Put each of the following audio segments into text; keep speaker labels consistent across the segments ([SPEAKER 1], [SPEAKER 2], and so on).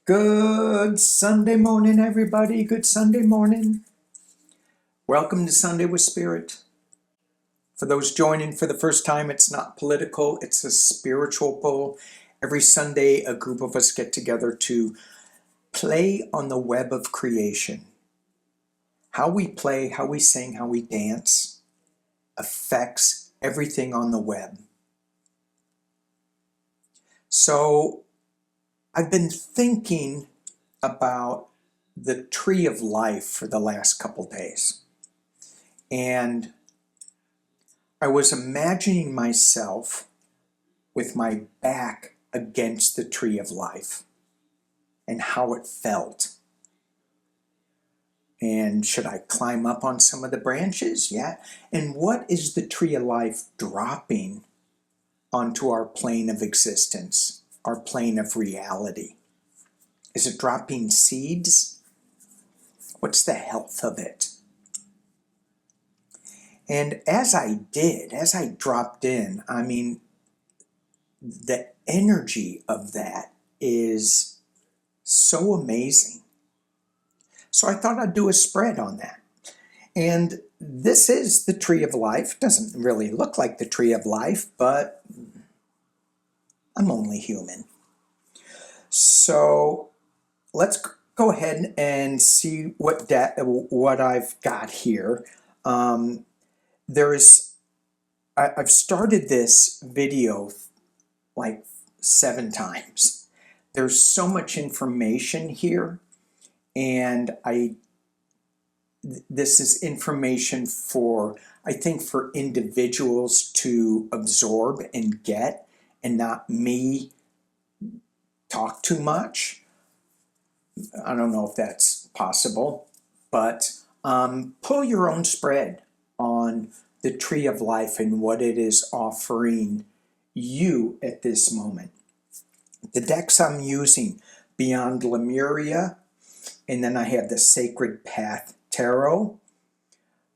[SPEAKER 1] Good Sunday morning, everybody. Good Sunday morning. Welcome to Sunday with Spirit. For those joining for the first time, it's not political, it's a spiritual pull. Every Sunday, a group of us get together to play on the web of creation. How we play, how we sing, how we dance affects everything on the web. So, I've been thinking about the tree of life for the last couple days. And I was imagining myself with my back against the tree of life and how it felt. And should I climb up on some of the branches? Yeah. And what is the tree of life dropping onto our plane of existence, our plane of reality? Is it dropping seeds? What's the health of it? And as I dropped in, the energy of that is so amazing. So I thought I'd do a spread on that. And this is the tree of life. Doesn't really look like the tree of life, but I'm only human. So let's go ahead and see what I've got here. I've started this video like 7 times. There's so much information here, and this is information for, I think, for individuals to absorb and get, and not me talk too much. I don't know if that's possible, but pull your own spread on the tree of life and what it is offering you at this moment. The decks I'm using, Beyond Lemuria, and then I have the Sacred Path Tarot,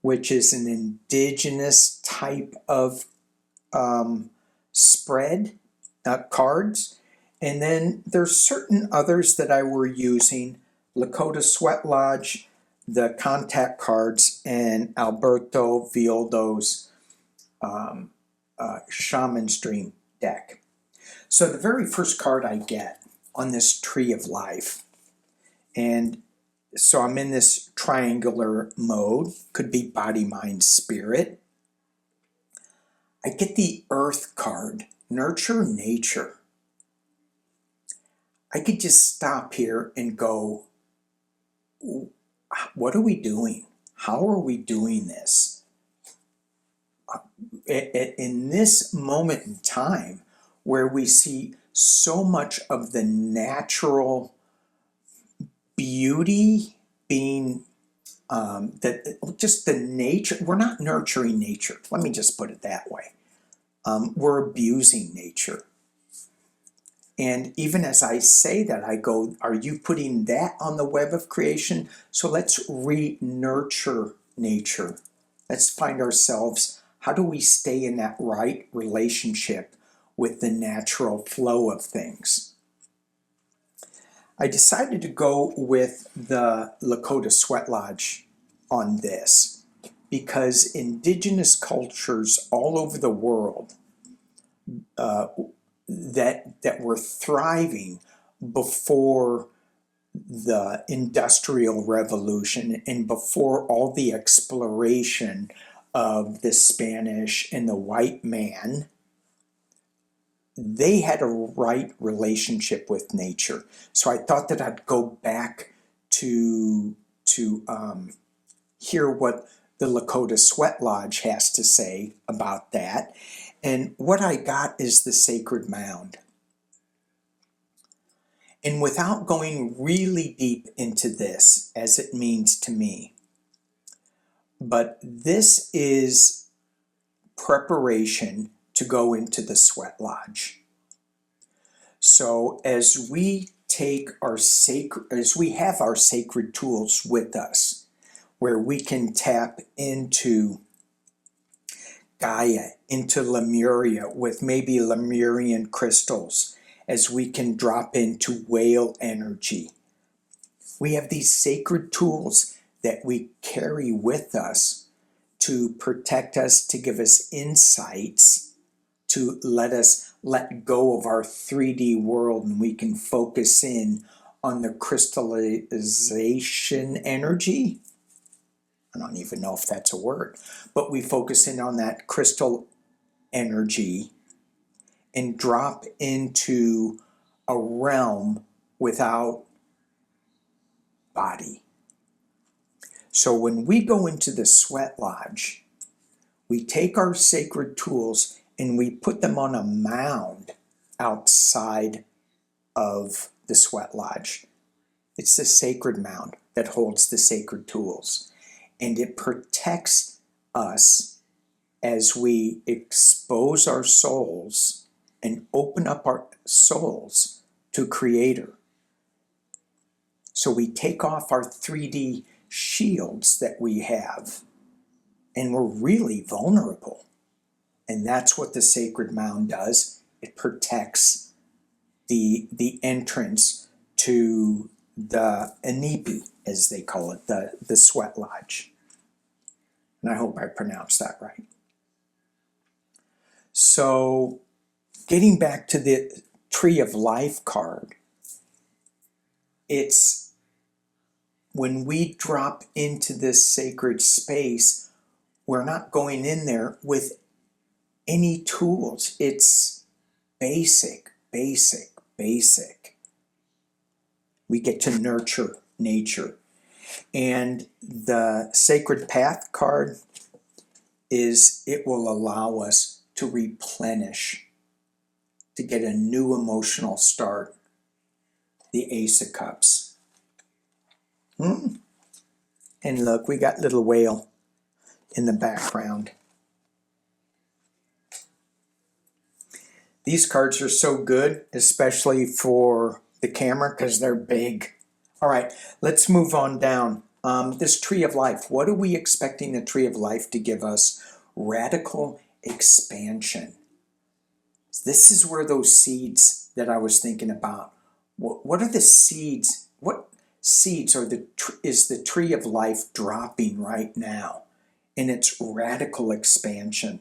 [SPEAKER 1] which is an indigenous type of spread, cards. And then there's certain others that I were using, Lakota Sweat Lodge, the contact cards, and Alberto Villoldo's Shaman's Dream deck. So the very first card I get on this tree of life, and so I'm in this triangular mode, could be body, mind, spirit. I get the Earth card, Nurture Nature. I could just stop here and go, what are we doing? How are we doing this? In this moment in time where we see so much of the natural beauty being just the nature, we're not nurturing nature. Let me just put it that way. We're abusing nature. And even as I say that, I go, are you putting that on the web of creation? So let's re-nurture nature. Let's find ourselves, how do we stay in that right relationship with the natural flow of things? I decided to go with the Lakota Sweat Lodge on this because indigenous cultures all over the world that were thriving before the Industrial Revolution and before all the exploration of the Spanish and the white man, they had a right relationship with nature. So I thought that I'd go back to hear what the Lakota Sweat Lodge has to say about that. And what I got is the Sacred Mound. And without going really deep into this, as it means to me, but this is preparation to go into the Sweat Lodge. So as we have our sacred tools with us, where we can tap into Gaia, into Lemuria with maybe Lemurian crystals, as we can drop into whale energy. We have these sacred tools that we carry with us to protect us, to give us insights, to let us let go of our 3D world, and we can focus in on the crystallization energy. I don't even know if that's a word, but we focus in on that crystal energy and drop into a realm without body. So when we go into the sweat lodge, we take our sacred tools and we put them on a mound outside of the sweat lodge. It's the sacred mound that holds the sacred tools, and it protects us as we expose our souls and open up our souls to Creator. So we take off our 3D shields that we have, and we're really vulnerable. And that's what the sacred mound does. It protects the entrance to the Inipi, as they call it, the sweat lodge. And I hope I pronounced that right. So getting back to the Tree of Life card, it's when we drop into this sacred space, we're not going in there with any tools. It's basic. We get to nurture nature. And the Sacred Path card is, it will allow us to replenish, to get a new emotional start. The Ace of Cups. And look, we got little whale in the background. These cards are so good, especially for the camera, because they're big. All right, let's move on down. This Tree of Life, what are we expecting the Tree of Life to give us? Radical expansion. This is where those seeds that I was thinking about. What are the seeds? What seeds are is the Tree of Life dropping right now in its radical expansion?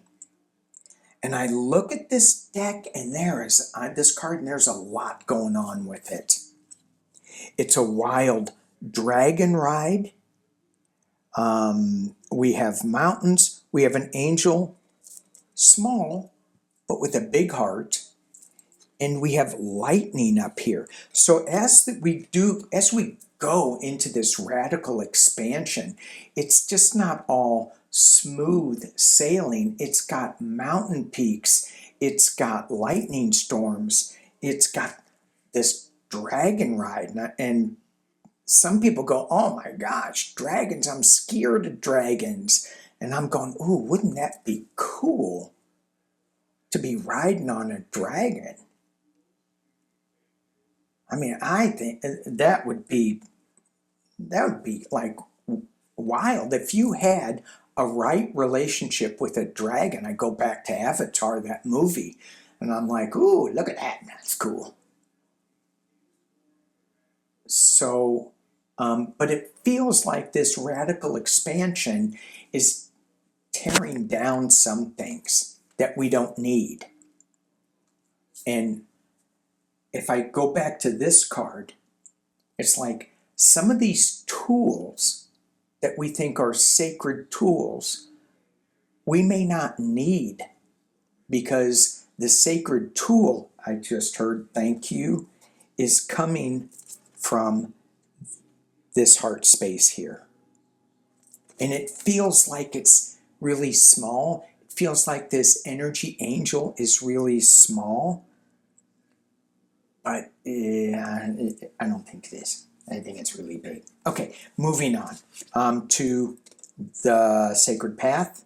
[SPEAKER 1] And I look at this deck, and there is this card, and there's a lot going on with it. It's a wild dragon ride. We have mountains. We have an angel, small, but with a big heart. And we have lightning up here. So as we go into this radical expansion, it's just not all smooth sailing. It's got mountain peaks. It's got lightning storms. It's got this dragon ride. And some people go, oh my gosh, dragons, I'm scared of dragons. And I'm going, ooh, wouldn't that be cool to be riding on a dragon? I mean, I think that would be like wild. If you had a right relationship with a dragon, I go back to Avatar, that movie, and I'm like, ooh, look at that, that's cool. So, but it feels like this radical expansion is tearing down some things that we don't need. And if I go back to this card, it's like some of these tools that we think are sacred tools, we may not need, because the sacred tool, I just heard, thank you, is coming from this heart space here. And it feels like it's really small. It feels like this energy angel is really small. But I don't think it is. I think it's really big. Okay, moving on to the Sacred Path.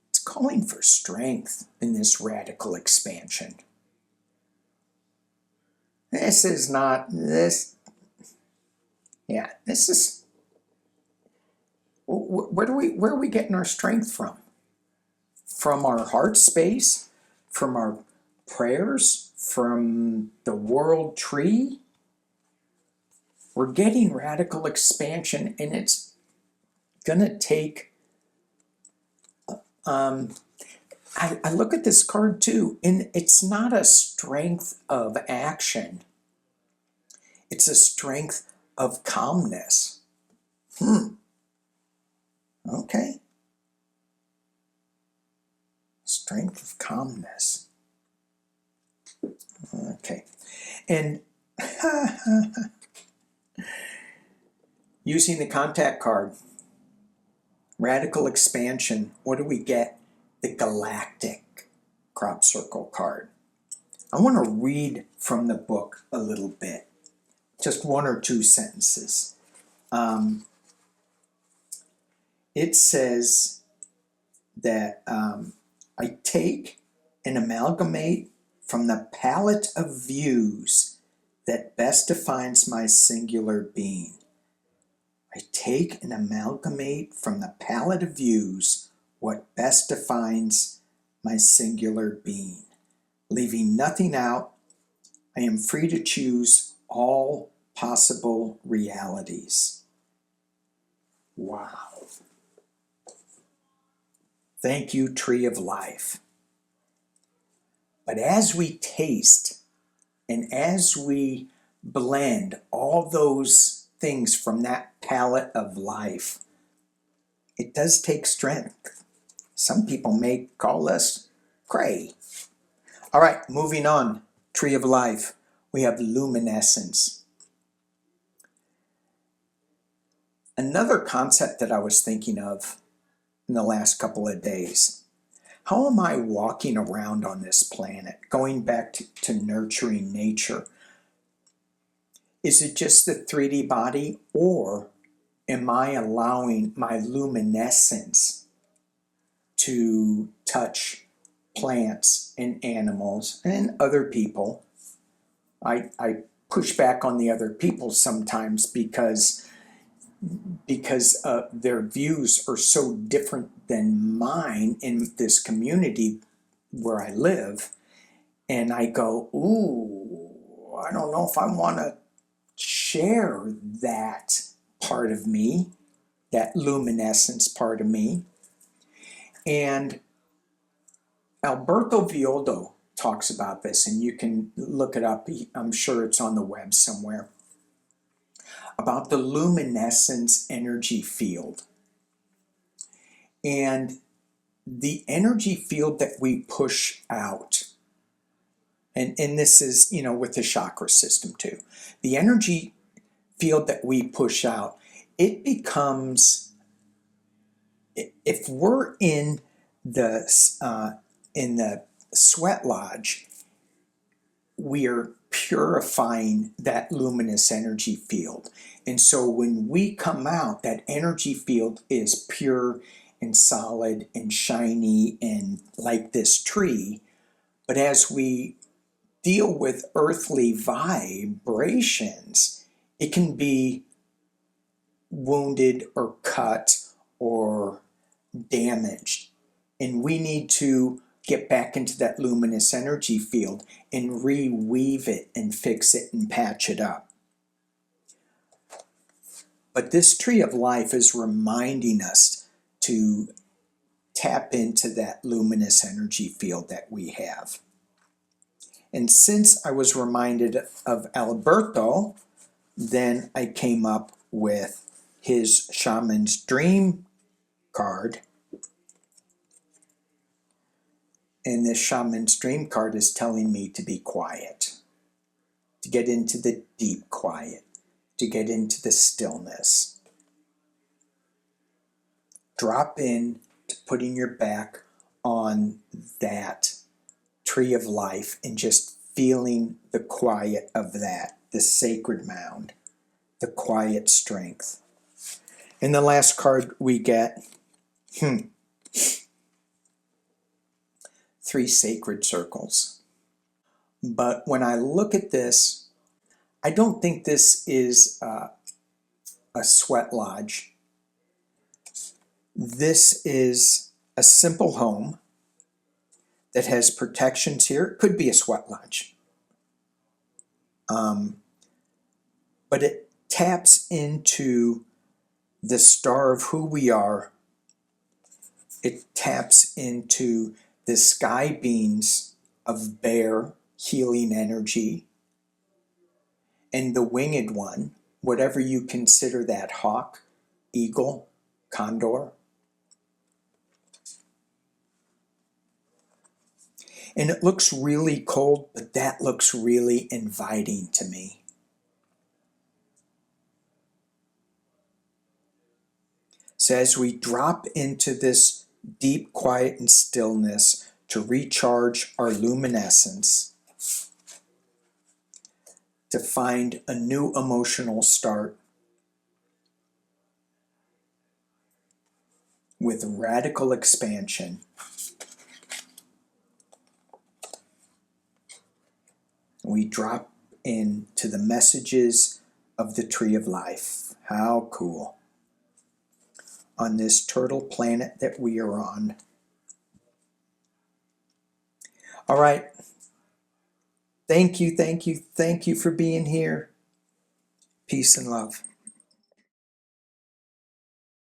[SPEAKER 1] It's calling for strength in this radical expansion. This is not this. Yeah, this is. Where are we getting our strength from? From our heart space? From our prayers? from the World Tree. We're getting radical expansion, and it's gonna take, I look at this card too, and it's not a strength of action. It's a strength of calmness. Okay. Strength of calmness. Okay. And using the contact card, radical expansion, what do we get? The galactic crop circle card. I want to read from the book a little bit, just one or two sentences. It says that I take and amalgamate from the palette of views that best defines my singular being. I take and amalgamate from the palette of views what best defines my singular being. Leaving nothing out, I am free to choose all possible realities. Wow. Thank you, Tree of Life. But as we taste and as we blend all those things from that palette of life, it does take strength. Some people may call us cray. All right, moving on. Tree of Life. We have luminescence. Another concept that I was thinking of in the last couple of days. How am I walking around on this planet? Going back to nurturing nature. Is it just the 3D body, or am I allowing my luminescence to touch plants and animals and other people? I push back on the other people sometimes because their views are so different than mine in this community where I live. And I go, ooh, I don't know if I want to share that part of me, that luminescence part of me. And Alberto Villoldo talks about this, and you can look it up. I'm sure it's on the web somewhere, about the luminescence energy field. And the energy field that we push out, and this is, with the chakra system too, the energy field that we push out, it becomes, if we're in the sweat lodge, we are purifying that luminous energy field. And so when we come out, that energy field is pure and solid and shiny and like this tree. But as we deal with earthly vibrations, it can be wounded or cut or damaged. And we need to get back into that luminous energy field and reweave it and fix it and patch it up. But this Tree of Life is reminding us to tap into that luminous energy field that we have. And since I was reminded of Alberto, then I came up with his Shaman's Dream card. And this Shaman's Dream card is telling me to be quiet, to get into the deep quiet, to get into the stillness. Drop in to putting your back on that Tree of Life and just feeling the quiet of that, the sacred mound, the quiet strength. And the last card we get, 3 sacred circles. But when I look at this, I don't think this is a sweat lodge. This is a simple home that has protections here. It could be a sweat lodge. But it taps into the star of who we are. It taps into the sky beams of bear healing energy, and the winged one, whatever you consider that, hawk, eagle, condor. And it looks really cold, but that looks really inviting to me. So as we drop into this deep quiet and stillness to recharge our luminescence, to find a new emotional start with radical expansion, we drop into the messages of the Tree of Life. How cool. On this turtle planet that we are on. All right. Thank you for being here. Peace and love.